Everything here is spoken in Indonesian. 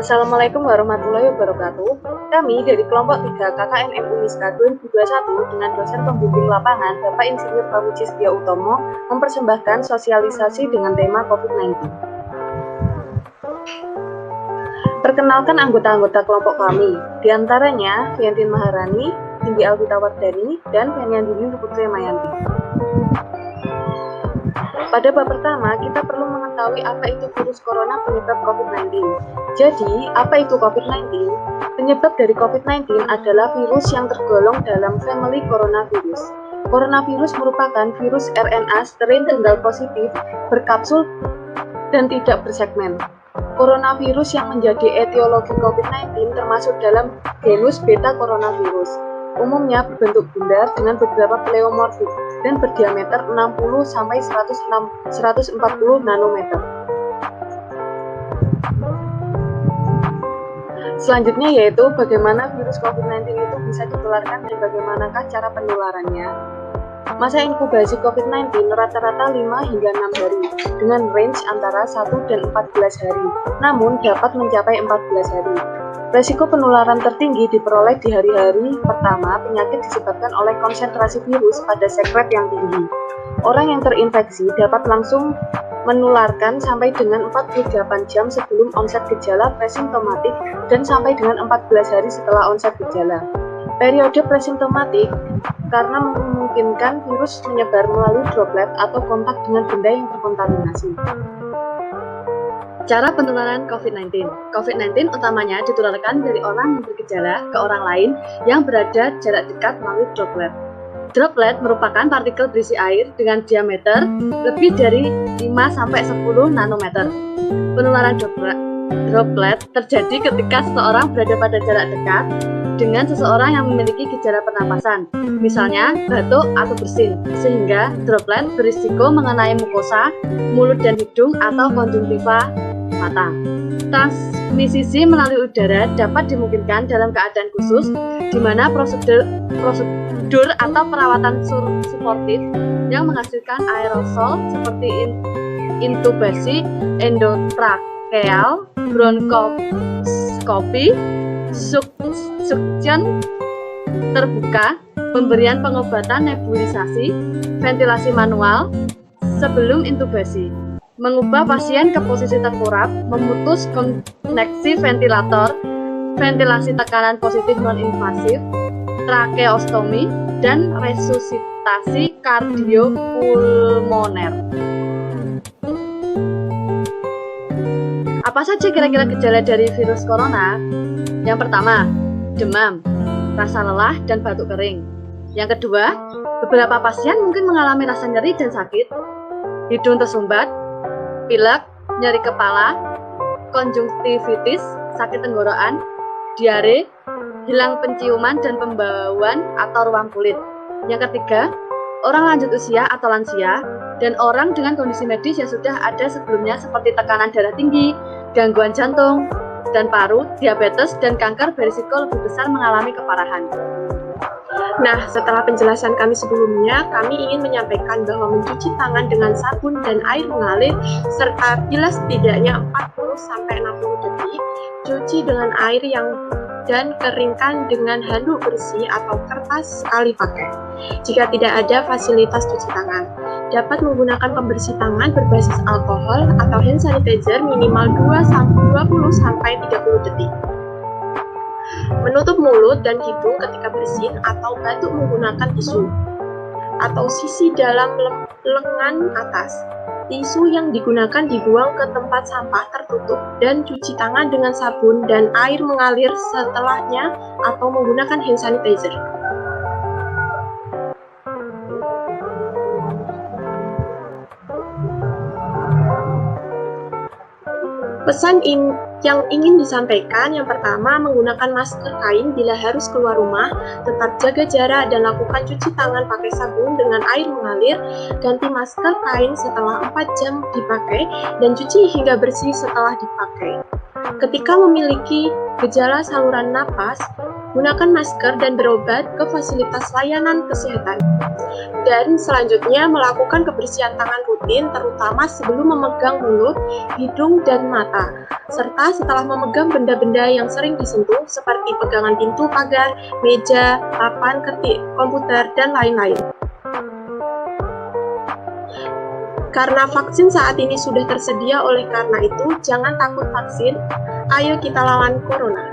Assalamualaikum warahmatullahi wabarakatuh. Kami dari kelompok 3 KKN Uniska 2021 dengan dosen pembimbing lapangan Bapak Insinyur Pramuji Setiautomo mempersembahkan sosialisasi dengan tema COVID-19. Perkenalkan anggota-anggota kelompok kami, diantaranya Fiantin Maharani, Cindy Alvita Wardani, dan Fenyandini Putri Mayanti. Pada bab pertama, kita perlu mengetahui apa itu virus corona penyebab COVID-19. Jadi, apa itu COVID-19? Penyebab dari COVID-19 adalah virus yang tergolong dalam famili coronavirus. Coronavirus merupakan virus RNA strain tunggal positif, berkapsul, dan tidak bersegmen. Coronavirus yang menjadi etiologi COVID-19 termasuk dalam genus beta coronavirus. Umumnya berbentuk bundar dengan beberapa pleomorfik dan berdiameter 60-140 nanometer. Selanjutnya yaitu bagaimana virus COVID-19 itu bisa ditularkan dan bagaimanakah cara penularannya. Masa inkubasi COVID-19 rata-rata 5 hingga 6 hari dengan range antara 1 dan 14 hari, namun dapat mencapai 14 hari. Resiko penularan tertinggi diperoleh di hari-hari pertama penyakit disebabkan oleh konsentrasi virus pada sekret yang tinggi. Orang yang terinfeksi dapat langsung menularkan sampai dengan 48 jam sebelum onset gejala presimptomatik dan sampai dengan 14 hari setelah onset gejala. Periode presimptomatik karena memungkinkan virus menyebar melalui droplet atau kontak dengan benda yang terkontaminasi. Cara penularan COVID-19. COVID-19 utamanya ditularkan dari orang yang bergejala ke orang lain yang berada jarak dekat melalui droplet. Droplet merupakan partikel berisi air dengan diameter lebih dari 5-10 nanometer. Penularan droplet terjadi ketika seseorang berada pada jarak dekat dengan seseorang yang memiliki gejala pernapasan, misalnya batuk atau bersin, sehingga droplet berisiko mengenai mukosa, mulut dan hidung atau konjungtiva mata. Transmisi melalui udara dapat dimungkinkan dalam keadaan khusus, di mana prosedur atau perawatan suportif yang menghasilkan aerosol seperti intubasi endotrakeal, bronkoskopi, suction terbuka, pemberian pengobatan nebulisasi, ventilasi manual sebelum intubasi, mengubah pasien ke posisi tengkurap, memutus koneksi ventilator, ventilasi tekanan positif non-invasif, trakeostomi, dan resusitasi kardiopulmoner. Apa saja kira-kira gejala dari virus corona? Yang pertama, demam, rasa lelah, dan batuk kering. Yang kedua, beberapa pasien mungkin mengalami rasa nyeri dan sakit, hidung tersumbat, pilek, nyeri kepala, konjungtivitis, sakit tenggorokan, diare, hilang penciuman dan pembauan atau ruam kulit. Yang ketiga, orang lanjut usia atau lansia, dan orang dengan kondisi medis yang sudah ada sebelumnya seperti tekanan darah tinggi, gangguan jantung dan paru, diabetes, dan kanker berisiko lebih besar mengalami keparahan. Nah, setelah penjelasan kami sebelumnya, kami ingin menyampaikan bahwa mencuci tangan dengan sabun dan air mengalir serta bilas setidaknya 40-60 detik, cuci dengan air dan keringkan dengan handuk bersih atau kertas sekali pakai. Jika tidak ada fasilitas cuci tangan, dapat menggunakan pembersih tangan berbasis alkohol atau hand sanitizer minimal 20-30 detik. Menutup mulut dan hidung ketika bersin atau batuk menggunakan tisu atau sisi dalam lengan atas. Tisu yang digunakan dibuang ke tempat sampah tertutup dan cuci tangan dengan sabun dan air mengalir setelahnya atau menggunakan hand sanitizer. Pesan yang ingin disampaikan, yang pertama, menggunakan masker kain bila harus keluar rumah, tetap jaga jarak dan lakukan cuci tangan pakai sabun dengan air mengalir, ganti masker kain setelah 4 jam dipakai, dan cuci hingga bersih setelah dipakai. Ketika memiliki gejala saluran napas, gunakan masker dan berobat ke fasilitas layanan kesehatan. Dan selanjutnya melakukan kebersihan tangan rutin, terutama sebelum memegang mulut, hidung, dan mata. serta setelah memegang benda-benda yang sering disentuh seperti pegangan pintu pagar, meja, papan ketik, komputer, dan lain-lain. Karena vaksin saat ini sudah tersedia, oleh karena itu jangan takut vaksin, ayo kita lawan corona.